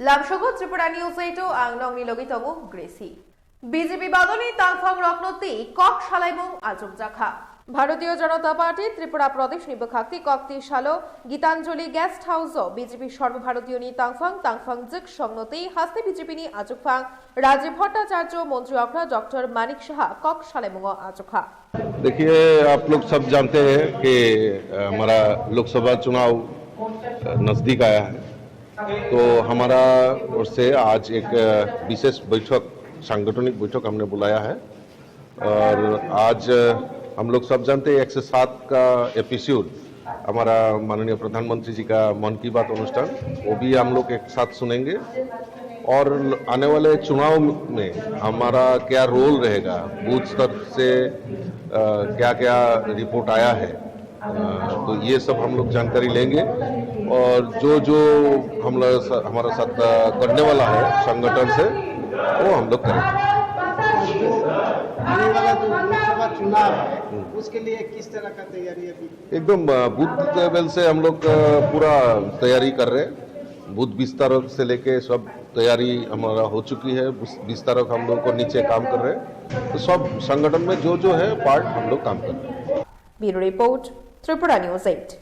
লাভসগো Tripura news 8 আংলং নিলগিতমু গ্রেসি বিজেপি বাদনী তাংফং রত্নতি কক সালাইমুং আজব জাখা ভারতীয় জনতা পার্টি ত্রিপুরা প্রদেশ নিবখাক্তি কক্তি সালো গীতাঞ্জলি গেস্ট হাউস বিজেপি সর্বভারতীয় নি তাংফং তাংফং জিক সংনতি হাস্তে বিজেপি নি আজুকফাং রাজীव भट्टाचार्य मंत्री अग्र डॉक्टर मानिक शाह कक सालेमुंग आजखा। देखिए, आप लोग सब जानते हैं कि हमारा लोकसभा चुनाव नजदीक आया है, तो हमारा ओर से आज एक विशेष बैठक, सांगठनिक बैठक हमने बुलाया है। और आज हम लोग सब जानते हैं 107 का एपिसोड हमारा माननीय प्रधानमंत्री जी का मन की बात अनुष्ठान, वो भी हम लोग एक साथ सुनेंगे। और आने वाले चुनाव में हमारा क्या रोल रहेगा, बूथ स्तर से क्या क्या रिपोर्ट आया है, तो ये सब हम लोग जानकारी लेंगे। और जो जो हम लोग हमारा साथ करने वाला है संगठन से, वो हम लोग करेंगे। आने वाला जो लोकसभा चुनाव है उसके लिए किस तरह का तैयारी अभी? एकदम बूथ लेवल से हम लोग पूरा तैयारी कर रहे हैं। बूथ विस्तारक से लेके सब तैयारी हमारा हो चुकी है। विस्तारक हम लोग को नीचे काम कर रहे हैं, तो सब संगठन में जो जो है पार्ट हम लोग काम कर रहे हैं। Bureau report Tripura news 8।